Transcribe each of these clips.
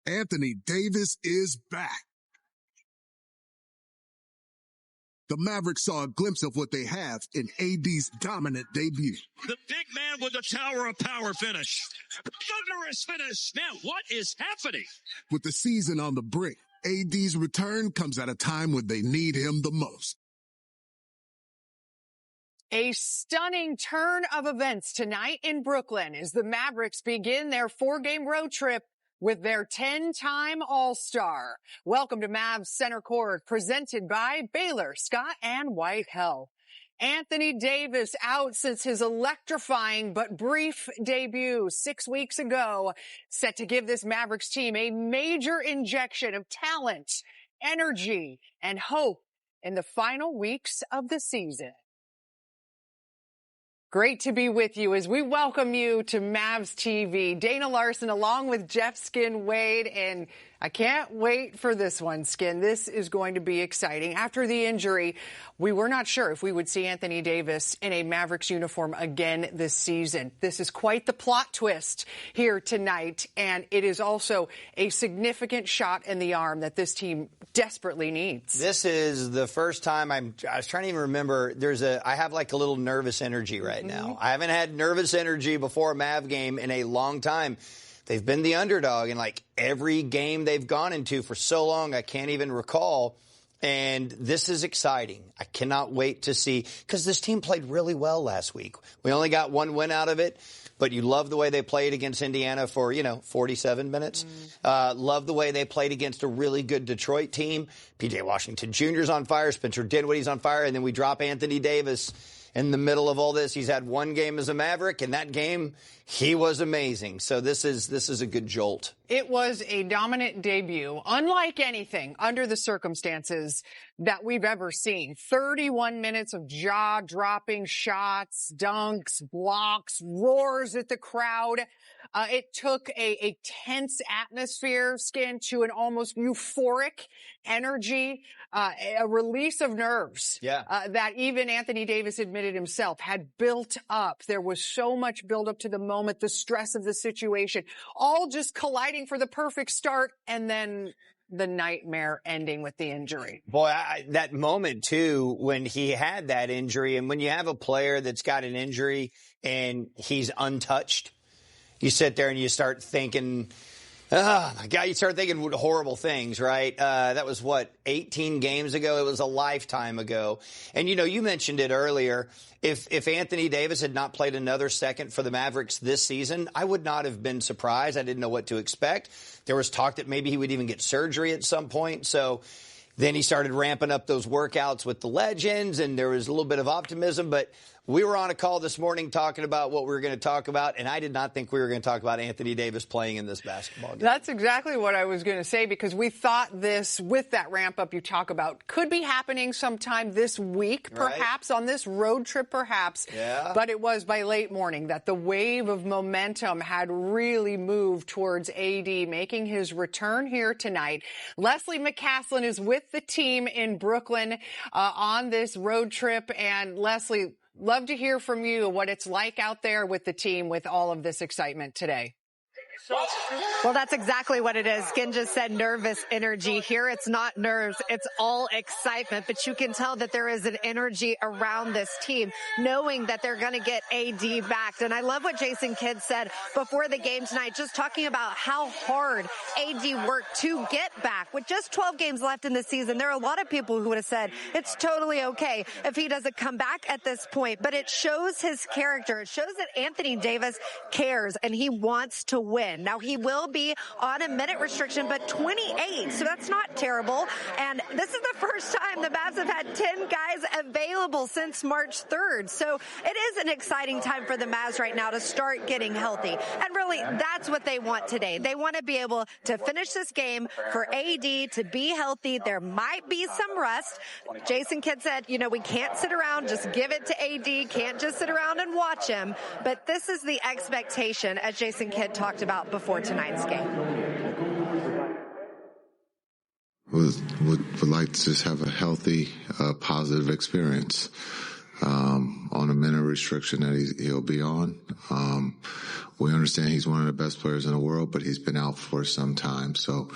Anthony Davis is back. The Mavericks saw a glimpse of what they have in AD's dominant debut. The big man with the tower of power finish. Thunderous finish. Now, what is happening? With the season on the brink, AD's return comes at a time when they need him the most. A stunning turn of events tonight in Brooklyn as the Mavericks begin their 4-game road trip with their 10-time All-Star. Welcome to Mavs Center Court, presented by Baylor, Scott and White Health. Anthony Davis out since his electrifying but brief debut 6 weeks ago, set to give this Mavericks team a major injection of talent, energy, and hope in the final weeks of the season. Great to be with you as we welcome you to Mavs TV. Dana Larson along with Jeff Skin Wade, and I can't wait for this one, Skin. This is going to be exciting. After the injury, we were not sure if we would see Anthony Davis in a Mavericks uniform again this season. This is quite the plot twist here tonight, and it is also a significant shot in the arm that this team desperately needs. This is the first time I was trying to even remember. I have like a little nervous energy right now. I haven't had nervous energy before a Mav game in a long time. They've been the underdog in like every game they've gone into for so long, I can't even recall. And this is exciting. I cannot wait to see, because this team played really well last week. We only got one win out of it, but you love the way they played against Indiana for, 47 minutes. Love the way they played against a really good Detroit team. P.J. Washington Jr.'s on fire. Spencer Dinwiddie's on fire. And then we drop Anthony Davis in the middle of all this. He's had one game as a Maverick, and that game, he was amazing. So this is a good jolt. It was a dominant debut, unlike anything under the circumstances that we've ever seen. 31 minutes of jaw-dropping shots, dunks, blocks, roars at the crowd. It took a tense atmosphere, Skin, to an almost euphoric energy, a release of nerves that even Anthony Davis admitted himself had built up. There was so much build up to the moment, the stress of the situation, all just colliding for the perfect start, and then the nightmare ending with the injury. Boy, that moment, too, when he had that injury, and when you have a player that's got an injury and he's untouched, you sit there and you start thinking, oh, my God, you start thinking horrible things, right? That was, 18 games ago? It was a lifetime ago. And, you mentioned it earlier. If Anthony Davis had not played another second for the Mavericks this season, I would not have been surprised. I didn't know what to expect. There was talk that maybe he would even get surgery at some point. So then he started ramping up those workouts with the legends, and there was a little bit of optimism. But we were on a call this morning talking about what we were going to talk about, and I did not think we were going to talk about Anthony Davis playing in this basketball game. That's exactly what I was going to say, because we thought this, with that ramp-up you talk about, could be happening sometime this week, perhaps, on this road trip, perhaps. Yeah. But it was by late morning that the wave of momentum had really moved towards AD, making his return here tonight. Leslie McCaslin is with the team in Brooklyn on this road trip. And Leslie, love to hear from you what it's like out there with the team with all of this excitement today. Well, that's exactly what it is. Skin just said nervous energy. Here it's not nerves, it's all excitement. But you can tell that there is an energy around this team, knowing that they're going to get AD back. And I love what Jason Kidd said before the game tonight, just talking about how hard AD worked to get back. With just 12 games left in the season, there are a lot of people who would have said it's totally okay if he doesn't come back at this point. But it shows his character. It shows that Anthony Davis cares and he wants to win. Now, he will be on a minute restriction, but 28, so that's not terrible. And this is the first time the Mavs have had 10 guys available since March 3rd. So it is an exciting time for the Mavs right now to start getting healthy. And really, that's what they want today. They want to be able to finish this game, for AD to be healthy. There might be some rust. Jason Kidd said, we can't sit around, just give it to AD, can't just sit around and watch him. But this is the expectation, as Jason Kidd talked about before tonight's game. Would like to just have a healthy, positive experience. on a minute restriction that he'll be on. We understand he's one of the best players in the world, but he's been out for some time. So,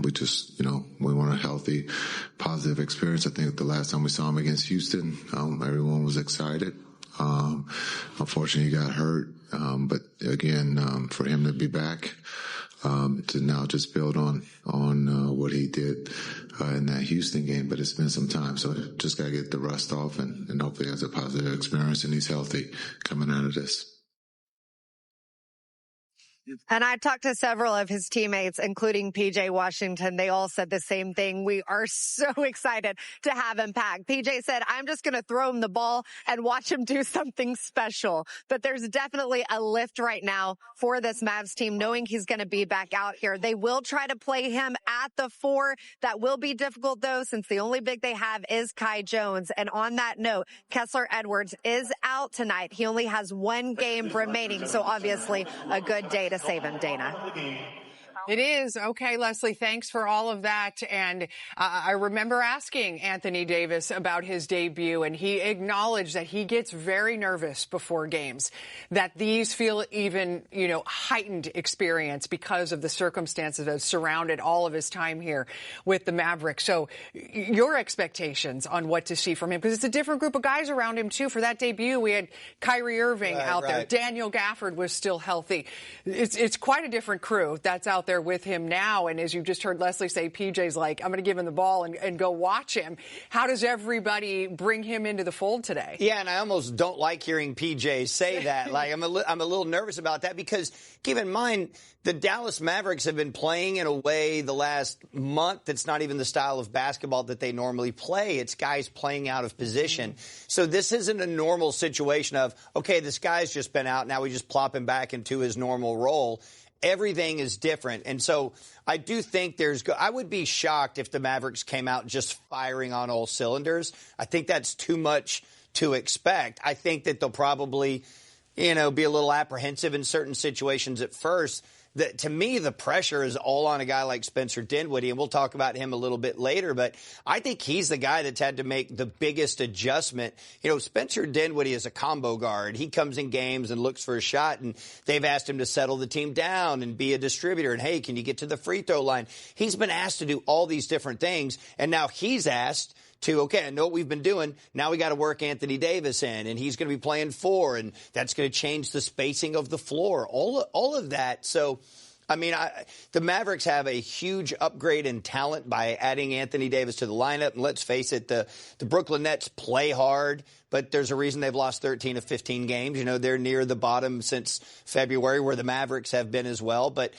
we just, we want a healthy, positive experience. I think the last time we saw him against Houston, everyone was excited. Unfortunately, he got hurt. But again, for him to be back, to now just build on what he did in that Houston game, but it's been some time, so just gotta get the rust off and hopefully he has a positive experience and he's healthy coming out of this. And I talked to several of his teammates, including PJ Washington. They all said the same thing. We are so excited to have him back. PJ said, I'm just going to throw him the ball and watch him do something special. But there's definitely a lift right now for this Mavs team, knowing he's going to be back out here. They will try to play him at the 4. That will be difficult, though, since the only big they have is Kai Jones. And on that note, Kessler Edwards is out tonight. He only has 1 game remaining, so obviously a good day to save him, Dana. It is. Okay, Leslie, thanks for all of that. And I remember asking Anthony Davis about his debut, and he acknowledged that he gets very nervous before games, that these feel even, heightened experience because of the circumstances that have surrounded all of his time here with the Mavericks. So your expectations on what to see from him, because it's a different group of guys around him, too. For that debut, we had Kyrie Irving out there. Daniel Gafford was still healthy. It's quite a different crew that's out there with him now. And as you just heard Leslie say, PJ's like, I'm going to give him the ball and go watch him. How does everybody bring him into the fold today? Yeah, and I almost don't like hearing PJ say that. Like, I'm a little nervous about that because keep in mind, the Dallas Mavericks have been playing in a way the last month that's not even the style of basketball that they normally play. It's guys playing out of position. So this isn't a normal situation of, okay, this guy's just been out, now we just plop him back into his normal role. Everything is different. And so I do think I would be shocked if the Mavericks came out just firing on all cylinders. I think that's too much to expect. I think that they'll probably, be a little apprehensive in certain situations at first. To me, the pressure is all on a guy like Spencer Dinwiddie, and we'll talk about him a little bit later, but I think he's the guy that's had to make the biggest adjustment. Spencer Dinwiddie is a combo guard. He comes in games and looks for a shot, and they've asked him to settle the team down and be a distributor, and, hey, can you get to the free throw line? He's been asked to do all these different things, and now he's asked to, okay, I know what we've been doing. Now we got to work Anthony Davis in, and he's going to be playing 4, and that's going to change the spacing of the floor, all of that. So, the Mavericks have a huge upgrade in talent by adding Anthony Davis to the lineup. And let's face it, the Brooklyn Nets play hard, but there's a reason they've lost 13 of 15 games. They're near the bottom since February, where the Mavericks have been as well. But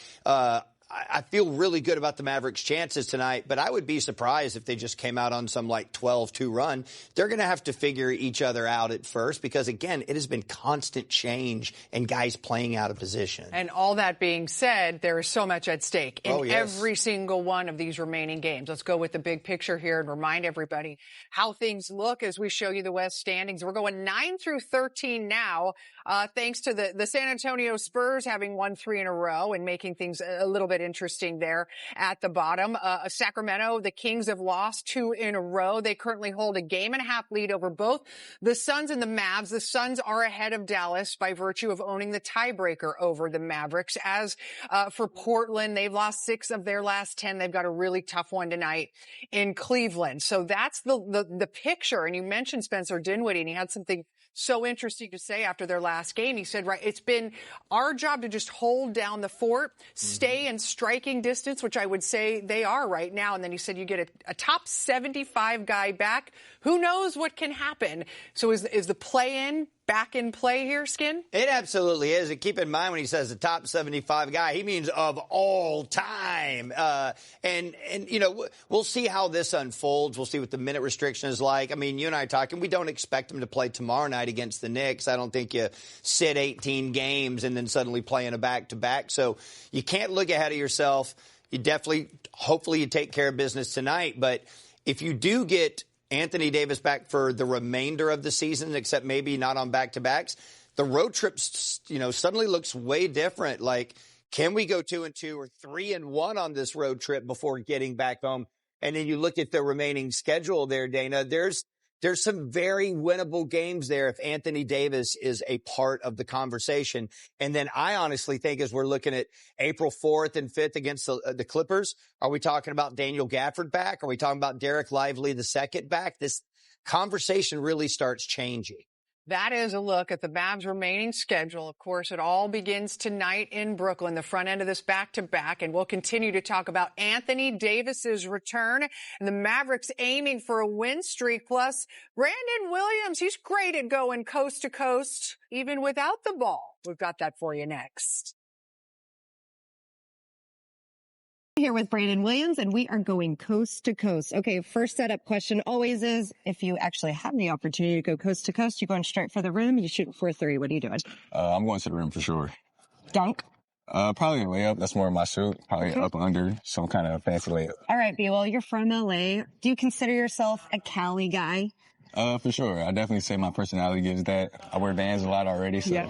I feel really good about the Mavericks' chances tonight, but I would be surprised if they just came out on some 12-2 run. They're going to have to figure each other out at first because, again, it has been constant change and guys playing out of position. And all that being said, there is so much at stake in every single one of these remaining games. Let's go with the big picture here and remind everybody how things look as we show you the West standings. We're going 9 through 13 now, thanks to the San Antonio Spurs having won 3 in a row and making things a little bit interesting there at the bottom. Sacramento, the Kings have lost 2 in a row. They currently hold a 1.5 lead over both the Suns and the Mavs. The Suns are ahead of Dallas by virtue of owning the tiebreaker over the Mavericks. As for Portland, they've lost 6 of their last 10. They've got a really tough one tonight in Cleveland. So that's the picture. And you mentioned Spencer Dinwiddie, and he had something so interesting to say after their last game. He said, it's been our job to just hold down the fort, stay in striking distance, which I would say they are right now. And then he said, you get a top 75 guy back. Who knows what can happen? So is the play-in back in play here, Skin? It absolutely is. And keep in mind when he says the top 75 guy, he means of all time. And we'll see how this unfolds. We'll see what the minute restriction is like. You and I are talking, we don't expect him to play tomorrow night against the Knicks. I don't think you sit 18 games and then suddenly play in a back-to-back. So you can't look ahead of yourself. Hopefully you take care of business tonight. But if you do get Anthony Davis back for the remainder of the season, except maybe not on back-to-backs, the road trip, suddenly looks way different. Like, can we go 2-2 or 3-1 on this road trip before getting back home? And then you look at the remaining schedule there, Dana, there's there's some very winnable games there if Anthony Davis is a part of the conversation. And then I honestly think as we're looking at April 4th and 5th against the Clippers, are we talking about Daniel Gafford back? Are we talking about Derek Lively II back? This conversation really starts changing. That is a look at the Mavs' remaining schedule. Of course, it all begins tonight in Brooklyn, the front end of this back-to-back, and we'll continue to talk about Anthony Davis's return and the Mavericks aiming for a win streak. Plus, Brandon Williams, he's great at going coast to coast, even without the ball. We've got that for you next. Here with Brandon Williams, and we are going coast to coast. Okay, first setup question always is, if you actually have the opportunity to go coast to coast, you're going straight for the rim, you shooting for a three. What are you doing? I'm going to the rim for sure. Dunk? Probably a layup. That's more of my suit. Probably up under, some kind of fancy layup. All right, B. Well, you're from LA. Do you consider yourself a Cali guy? For sure. I definitely say my personality gives that. I wear Vans a lot already, so yeah.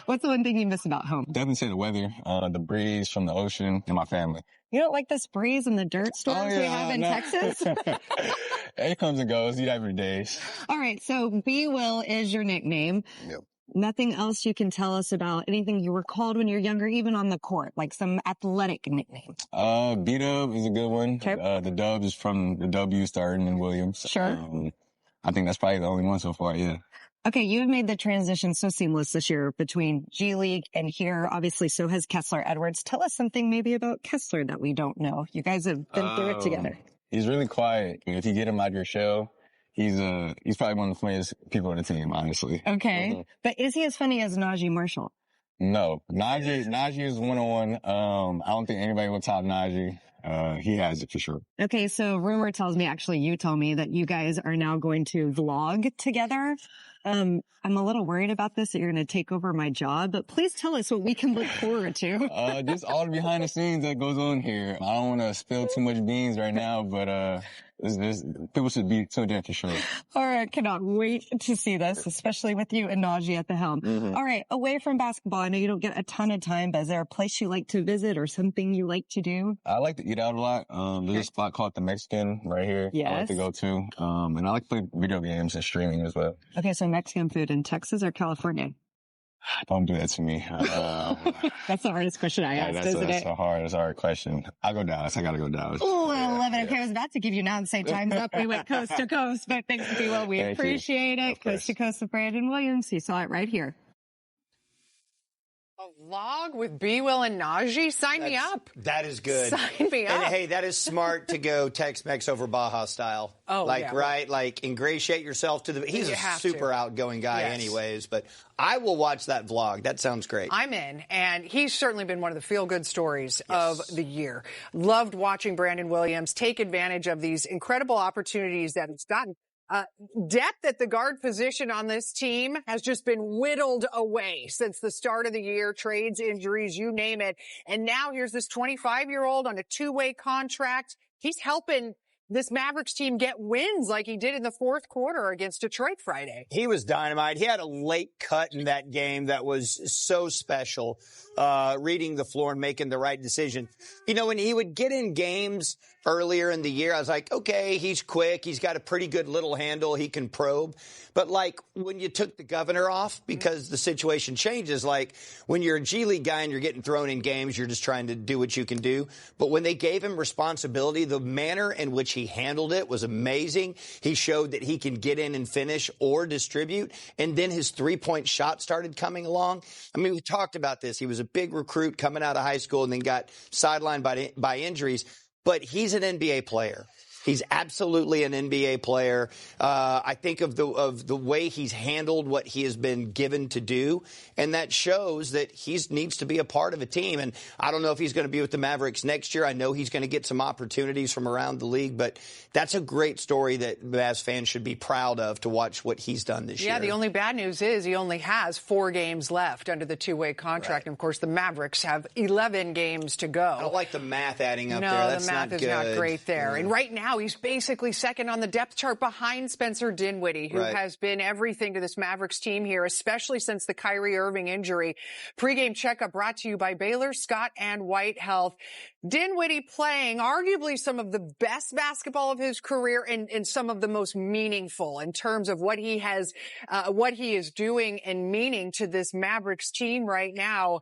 What's the one thing you miss about home? Definitely say the weather, the breeze from the ocean, and my family. You don't like this breeze and the dirt storms we have in Texas? It comes and goes. You have your days. All right, so B. Will is your nickname. Yep. Nothing else you can tell us about anything you were called when you were younger, even on the court, like some athletic nickname? B-Dub is a good one. Okay. The Dub is from the W starting in Williams. Sure. I think that's probably the only one so far, yeah. Okay, you've made the transition so seamless this year between G League and here. Obviously, so has Kessler Edwards. Tell us something maybe about Kessler that we don't know. You guys have been through it together. He's really quiet. If you get him out of your shell, he's probably one of the funniest people on the team, honestly. Okay. Mm-hmm. But is he as funny as Najee Marshall? No. Najee is one-on-one. I don't think anybody will top Najee. He has it for sure. Okay, so rumor tells me, actually you told me, that you guys are now going to vlog together. I'm a little worried about this, that you're going to take over my job, but please tell us what we can look forward to. Just all the behind the scenes that goes on here. I don't want to spill too much beans right now, but people should be tuned in for sure. All right, cannot wait to see this, especially with you and Najee at the helm. Mm-hmm. All right, away from basketball, I know you don't get a ton of time, but is there a place you like to visit or something you like to do? I like to eat out a lot. There's a spot called the Mexican right here. Yes. I like to go to. And I like to play video games and streaming as well. Okay, so Mexican food in Texas or California? Don't do that to me. That's the hardest question I asked, isn't it? That's a hard question. I'll go Dallas. I got to go Dallas. Oh, I love it. Okay, I was about to give you now and say time's up. We went coast to coast, but thanks to B-Will. We appreciate it. Coast to coast with Brandon Williams. You saw it right here. A vlog with B-Will and Najee? Sign me up. That is good. Sign me up. And hey, that is smart to go Tex-Mex over Baja style. Oh, like, yeah, right? Like, ingratiate yourself to the... He's a super outgoing guy anyways, but I will watch that vlog. That sounds great. I'm in, and he's certainly been one of the feel-good stories of the year. Loved watching Brandon Williams take advantage of these incredible opportunities that he's gotten. Depth at the guard position on this team has just been whittled away since the start of the year. Trades, injuries, you name it. And now here's this 25-year-old on a two-way contract. He's helping this Mavericks team get wins like he did in the fourth quarter against Detroit Friday. He was dynamite. He had a late cut in that game that was so special, reading the floor and making the right decision. You know, when he would get in games earlier in the year, I was like, okay, he's quick. He's got a pretty good little handle. He can probe. But like when you took the governor off because the situation changes, like when you're a G League guy and you're getting thrown in games, you're just trying to do what you can do. But when they gave him responsibility, the manner in which he handled it was amazing. He showed that he can get in and finish or distribute. And then his three-point shot started coming along. I mean, we talked about this. He was a big recruit coming out of high school and then got sidelined by injuries. But he's an NBA player. He's absolutely an NBA player. I think of the way he's handled what he has been given to do, and that shows that he needs to be a part of a team. And I don't know if he's going to be with the Mavericks next year. I know he's going to get some opportunities from around the league, but that's a great story that Mavs fans should be proud of to watch what he's done this year. Yeah, the only bad news is he only has 4 games left under the two-way contract. Right. And, of course, the Mavericks have 11 games to go. I don't like the math adding up there. No, That's the math not is good. not great there. And right now, now he's basically second on the depth chart behind Spencer Dinwiddie, who has been everything to this Mavericks team here, especially since the Kyrie Irving injury. Pre-game checkup brought to you by Baylor Scott and White Health. Dinwiddie playing arguably some of the best basketball of his career and some of the most meaningful in terms of what he has, what he is doing and meaning to this Mavericks team right now.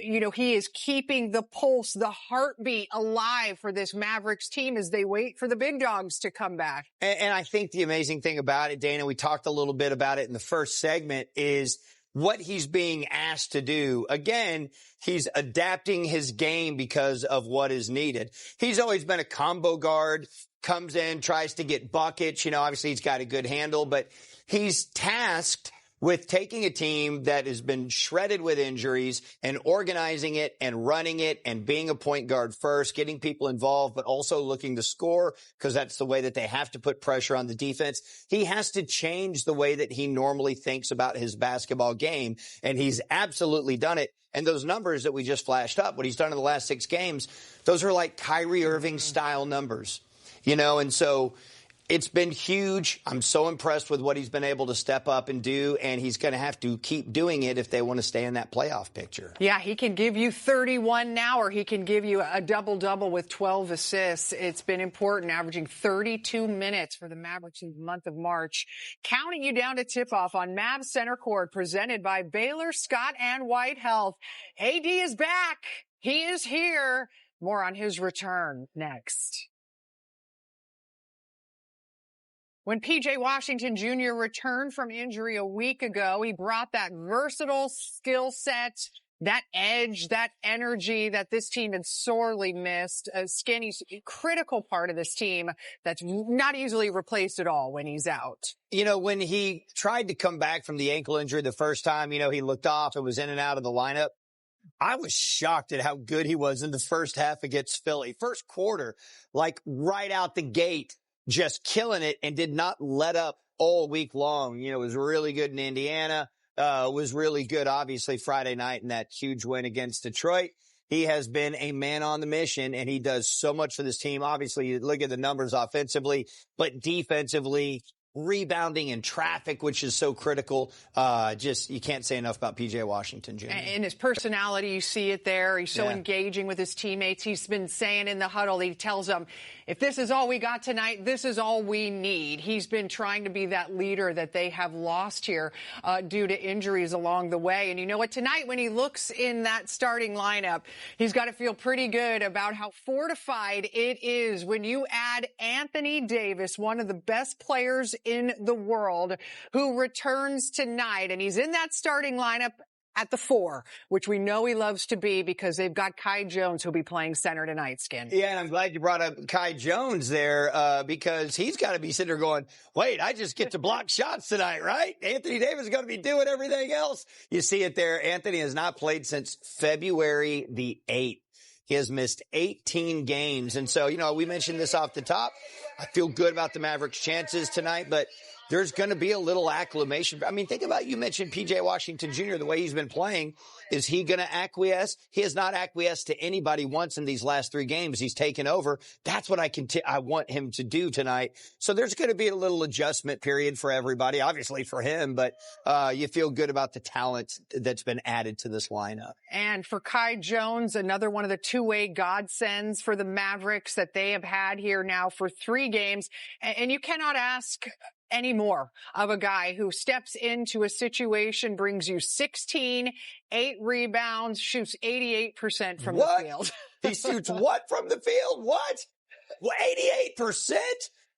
He is keeping the pulse, the heartbeat alive for this Mavericks team as they wait for the big dogs to come back. And I think the amazing thing about it, Dana, we talked a little bit about it in the first segment, is what he's being asked to do. Again, he's adapting his game because of what is needed. He's always been a combo guard, comes in, tries to get buckets. Obviously he's got a good handle, but he's tasked with taking a team that has been shredded with injuries and organizing it and running it and being a point guard first, getting people involved, but also looking to score because that's the way that they have to put pressure on the defense. He has to change the way that he normally thinks about his basketball game, and he's absolutely done it. And those numbers that we just flashed up, what he's done in the last 6 games, those are like Kyrie Irving style numbers, and so it's been huge. I'm so impressed with what he's been able to step up and do, and he's going to have to keep doing it if they want to stay in that playoff picture. Yeah, he can give you 31 now, or he can give you a double-double with 12 assists. It's been important, averaging 32 minutes for the Mavericks in the month of March. Counting you down to tip-off on Mavs Center Court, presented by Baylor Scott and White Health. AD is back. He is here. More on his return next. When P.J. Washington Jr. returned from injury a week ago, he brought that versatile skill set, that edge, that energy that this team had sorely missed. Skinny's a critical part of this team that's not easily replaced at all when he's out. When he tried to come back from the ankle injury the first time, he looked off and was in and out of the lineup. I was shocked at how good he was in the first half against Philly. First quarter, like right out the gate, just killing it and did not let up all week long. Was really good in Indiana, was really good, obviously, Friday night in that huge win against Detroit. He has been a man on the mission, and he does so much for this team. Obviously, you look at the numbers offensively, but defensively, rebounding and traffic, which is so critical. You can't say enough about P.J. Washington Jr. And his personality, you see it there. He's so engaging with his teammates. He's been saying in the huddle, he tells them, if this is all we got tonight, this is all we need. He's been trying to be that leader that they have lost here due to injuries along the way. And you know what? Tonight, when he looks in that starting lineup, he's got to feel pretty good about how fortified it is when you add Anthony Davis, one of the best players in the world, who returns tonight. And he's in that starting lineup at the 4, which we know he loves to be because they've got Kai Jones who'll be playing center tonight, Skin. Yeah, and I'm glad you brought up Kai Jones there because he's got to be sitting there going, wait, I just get to block shots tonight, right? Anthony Davis is going to be doing everything else. You see it there. Anthony has not played since February the 8th. He has missed 18 games. And so, we mentioned this off the top. I feel good about the Mavericks' chances tonight, but there's going to be a little acclimation. I mean, think about, you mentioned P.J. Washington Jr., the way he's been playing. Is he going to acquiesce? He has not acquiesced to anybody once in these last 3 games. He's taken over. That's what I want him to do tonight. So there's going to be a little adjustment period for everybody, obviously for him, but you feel good about the talent that's been added to this lineup. And for Kai Jones, another one of the two-way godsends for the Mavericks that they have had here now for 3 games. And you cannot ask any more of a guy who steps into a situation, brings you 16, 8 rebounds, shoots 88% from the field. He shoots what from the field? What? 88%?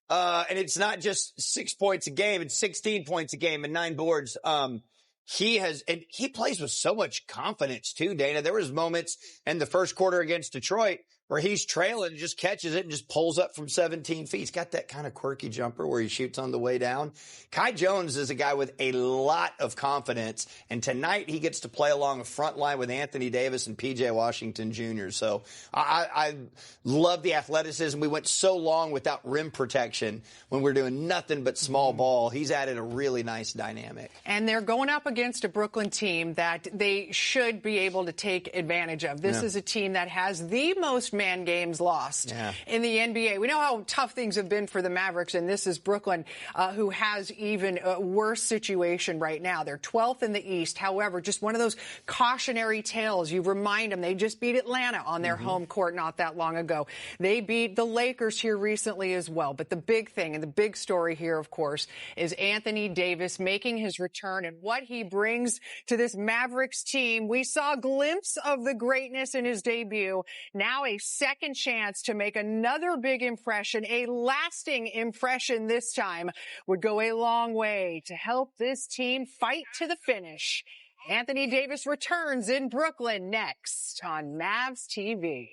And it's not just 6 points a game, it's 16 points a game and 9 boards. He plays with so much confidence too, Dana. There was moments in the first quarter against Detroit where he's trailing, just catches it and just pulls up from 17 feet. He's got that kind of quirky jumper where he shoots on the way down. Kai Jones is a guy with a lot of confidence, and tonight he gets to play along a front line with Anthony Davis and P.J. Washington Jr. So I love the athleticism. We went so long without rim protection when we're doing nothing but small ball. He's added a really nice dynamic. And they're going up against a Brooklyn team that they should be able to take advantage of. This is a team that has the most six-man games lost in the NBA. We know how tough things have been for the Mavericks, and this is Brooklyn, who has even a worse situation right now. They're 12th in the East. However, just one of those cautionary tales. You remind them they just beat Atlanta on their home court not that long ago. They beat the Lakers here recently as well. But the big thing and the big story here, of course, is Anthony Davis making his return and what he brings to this Mavericks team. We saw a glimpse of the greatness in his debut. Now a second chance to make another big impression, a lasting impression this time, would go a long way to help this team fight to the finish. Anthony Davis returns in Brooklyn next on Mavs TV.